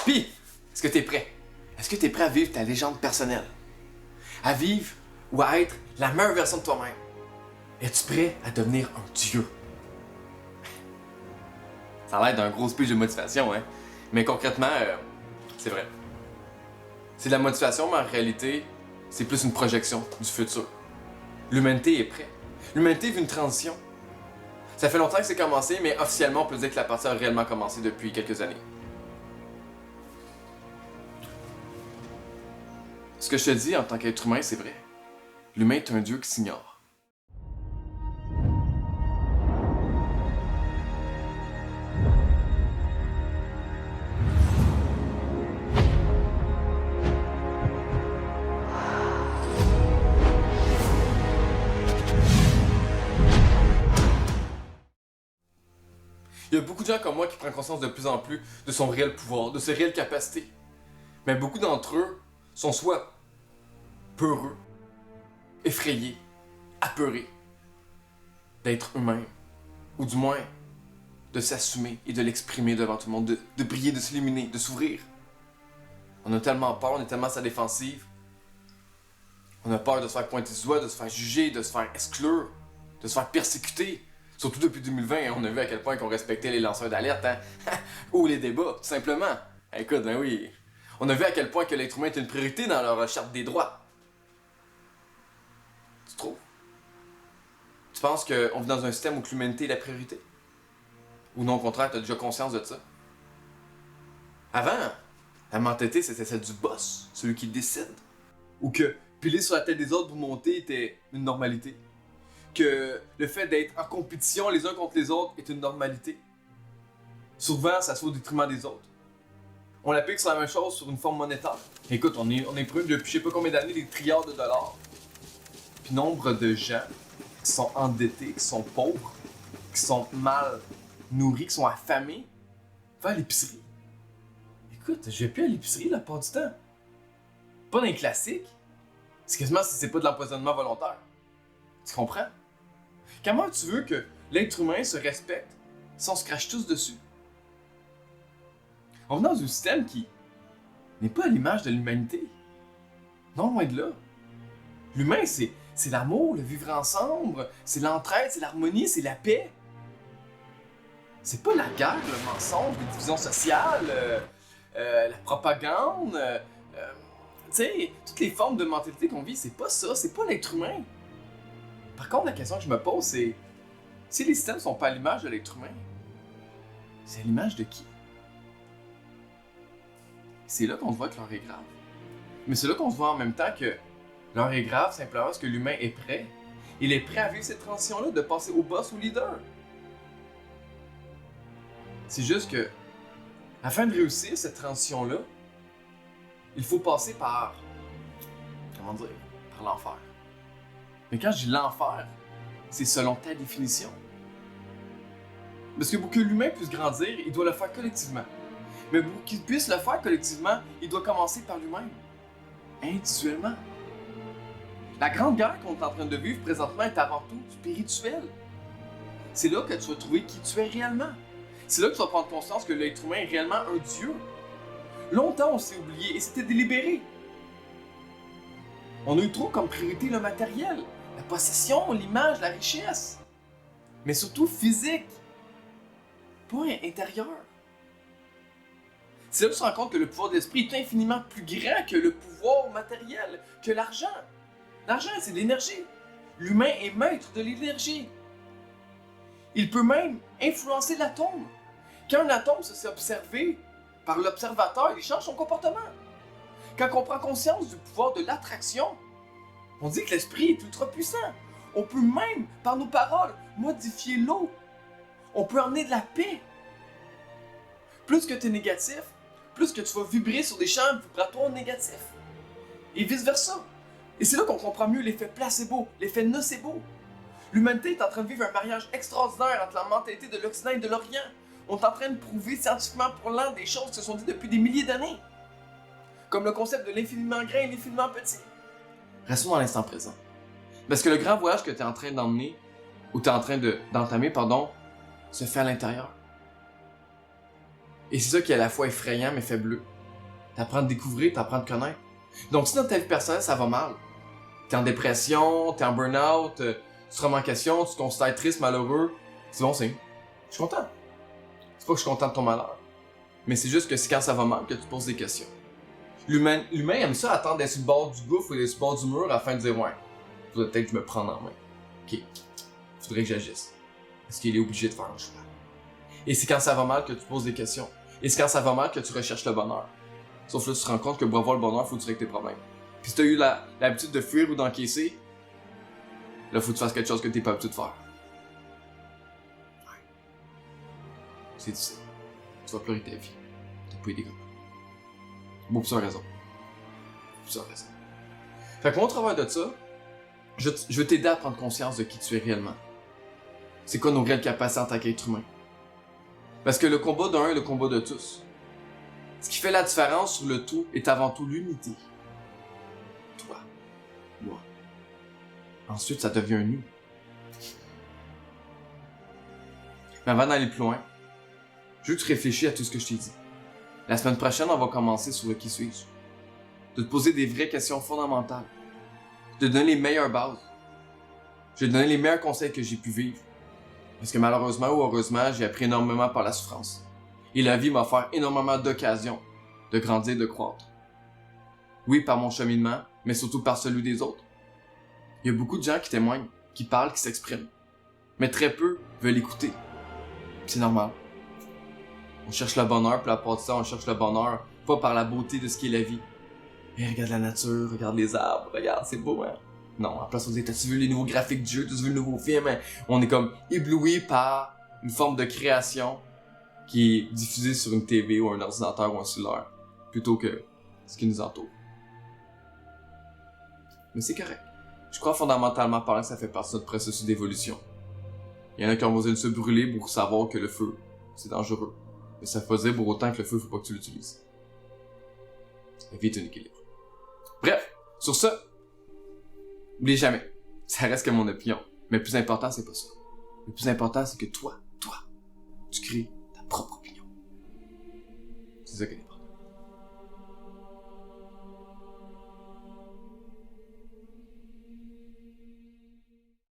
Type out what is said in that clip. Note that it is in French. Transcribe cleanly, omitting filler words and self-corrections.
Puis, est-ce que t'es prêt? Est-ce que t'es prêt à vivre ta légende personnelle? À vivre ou à être la meilleure version de toi-même? Es-tu prêt à devenir un dieu? Ça a l'air d'un gros speech de motivation, hein? Mais concrètement, c'est vrai. C'est de la motivation, mais en réalité, c'est plus une projection du futur. L'humanité est prête. L'humanité vit une transition. Ça fait longtemps que c'est commencé, mais officiellement, on peut dire que la partie a réellement commencé depuis quelques années. Ce que je te dis en tant qu'être humain, c'est vrai. L'humain est un dieu qui s'ignore. Il y a beaucoup de gens comme moi qui prennent conscience de plus en plus de son réel pouvoir, de ses réelles capacités. Mais beaucoup d'entre eux sont soit peureux, effrayés, apeurés d'être eux-mêmes, ou du moins de s'assumer et de l'exprimer devant tout le monde, de briller, de s'illuminer, de s'ouvrir. On a tellement peur, on est tellement à sa défensive. On a peur de se faire pointer du doigt, de se faire juger, de se faire exclure, de se faire persécuter. Surtout depuis 2020, on a vu à quel point qu'on respectait les lanceurs d'alerte, hein? Ou les débats, tout simplement. Écoute, ben oui. On a vu à quel point que l'être humain est une priorité dans leur charte des droits. Tu trouves? Tu penses qu'on vit dans un système où l'humanité est la priorité? Ou non, au contraire, t'as déjà conscience de ça? Avant, la mentalité, c'était celle du boss, celui qui décide. Ou que piler sur la tête des autres pour monter était une normalité. Que le fait d'être en compétition les uns contre les autres est une normalité. Souvent, ça se fait au détriment des autres. On l'applique sur la même chose sur une forme monétaire. Écoute, on est prêt depuis je sais pas combien d'années des trilliards de dollars. Puis nombre de gens qui sont endettés, qui sont pauvres, qui sont mal nourris, qui sont affamés, vont à l'épicerie. Écoute, je vais plus à l'épicerie la part du temps. Pas dans les classiques. C'est quasiment si c'est pas de l'empoisonnement volontaire. Tu comprends? Comment tu veux que l'être humain se respecte si on se crache tous dessus? On vit dans un système qui n'est pas à l'image de l'humanité. Non, loin de là. L'humain, c'est l'amour, le vivre ensemble, c'est l'entraide, c'est l'harmonie, c'est la paix. C'est pas la guerre, le mensonge, les divisions sociales, la propagande, tu sais, toutes les formes de mentalité qu'on vit, c'est pas ça, c'est pas l'être humain. Par contre, la question que je me pose, c'est si les systèmes sont pas à l'image de l'être humain, c'est à l'image de qui? C'est là qu'on se voit que l'heure est grave. Mais c'est là qu'on se voit en même temps que l'heure est grave simplement parce que l'humain est prêt. Il est prêt à vivre cette transition-là, de passer au boss, au leader. C'est juste que, afin de réussir cette transition-là, il faut passer par, comment dire, par l'enfer. Mais quand je dis l'enfer, c'est selon ta définition. Parce que pour que l'humain puisse grandir, il doit le faire collectivement. Mais pour qu'il puisse le faire collectivement, il doit commencer par lui-même. Individuellement. La grande guerre qu'on est en train de vivre présentement est avant tout spirituelle. C'est là que tu vas trouver qui tu es réellement. C'est là que tu vas prendre conscience que l'être humain est réellement un dieu. Longtemps on s'est oublié et c'était délibéré. On a eu trop comme priorité le matériel, la possession, l'image, la richesse. Mais surtout physique, pas intérieur. C'est là que tu te rends compte que le pouvoir de l'esprit est infiniment plus grand que le pouvoir matériel, que l'argent. L'argent, c'est de l'énergie. L'humain est maître de l'énergie. Il peut même influencer l'atome. Quand un atome se fait observer par l'observateur, il change son comportement. Quand on prend conscience du pouvoir de l'attraction, on dit que l'esprit est ultra puissant. On peut même, par nos paroles, modifier l'eau. On peut emmener de la paix. Plus que tu es négatif, plus que tu vas vibrer sur des champs vibratoires négatifs. Et vice-versa. Et c'est là qu'on comprend mieux l'effet placebo, l'effet nocebo. L'humanité est en train de vivre un mariage extraordinaire entre la mentalité de l'Occident et de l'Orient. On est en train de prouver scientifiquement pour l'an des choses qui se sont dites depuis des milliers d'années. Comme le concept de l'infiniment grand et l'infiniment petit. Restons dans l'instant présent. Parce que le grand voyage que tu es en train d'entamer, se fait à l'intérieur. Et c'est ça qui est à la fois effrayant mais fabuleux. T'apprends à te découvrir, t'apprends à te connaître. Donc si dans ta vie personnelle, ça va mal, t'es en dépression, t'es en burn-out, tu te remets en question, tu te considères triste, malheureux, c'est bon signe. Je suis content. C'est pas que je suis content de ton malheur. Mais c'est juste que c'est quand ça va mal que tu te poses des questions. L'humain aime ça attendre d'être sur le bord du gouffre ou d'être sur le bord du mur afin de dire « Ouais, faudrait peut-être que je me prenne en main. Ok, faudrait que j'agisse. Est-ce qu'il est obligé de faire un choix? » Et c'est quand ça va mal que tu te poses des questions. Et c'est quand ça va mal que tu recherches le bonheur. Sauf là, tu te rends compte que pour avoir le bonheur, faut que tu règles tes problèmes. Puis si t'as eu l'habitude de fuir ou d'encaisser, là, faut que tu fasses quelque chose que t'es pas habitué de faire. Ouais. C'est difficile. Tu vas pleurer ta vie. T'as pas aidé comme ça. Bon, pour plusieurs raisons. Fait que moi, au travers de ça, je veux t'aider à prendre conscience de qui tu es réellement. C'est quoi nos réelles capacités en tant qu'être humain. Parce que le combat d'un est le combat de tous. Ce qui fait la différence sur le tout est avant tout l'unité. Toi, moi. Ensuite, ça devient nous. Mais avant d'aller plus loin, je veux que tu réfléchis à tout ce que je t'ai dit. La semaine prochaine, on va commencer sur le qui suis-je. De te poser des vraies questions fondamentales. De te donner les meilleures bases. Je vais te donner les meilleurs conseils que j'ai pu vivre. Parce que malheureusement ou heureusement, j'ai appris énormément par la souffrance. Et la vie m'a offert énormément d'occasions de grandir, de croître. Oui, par mon cheminement, mais surtout par celui des autres. Il y a beaucoup de gens qui témoignent, qui parlent, qui s'expriment. Mais très peu veulent écouter. C'est normal. On cherche le bonheur, puis la part de ça, on cherche le bonheur, pas par la beauté de ce qu'est la vie. Mais regarde la nature, regarde les arbres, regarde, c'est beau, hein? Non, en place on dit, t'as-tu vu les nouveaux graphiques du jeu, t'as-tu vu le nouveau film? Hein? On est comme ébloui par une forme de création qui est diffusée sur une TV ou un ordinateur ou un cellulaire, plutôt que ce qui nous entoure. Mais c'est correct. Je crois fondamentalement parlant que ça fait partie de notre processus d'évolution. Il y en a qui ont besoin de se brûler pour savoir que le feu, c'est dangereux. Mais ça veut pas dire pour autant que le feu, faut pas que tu l'utilises. La vie est un équilibre. Bref, sur ça, n'oublie jamais, ça reste que mon opinion. Mais le plus important, c'est pas ça. Le plus important, c'est que toi, tu crées ta propre opinion. C'est ça qui est important.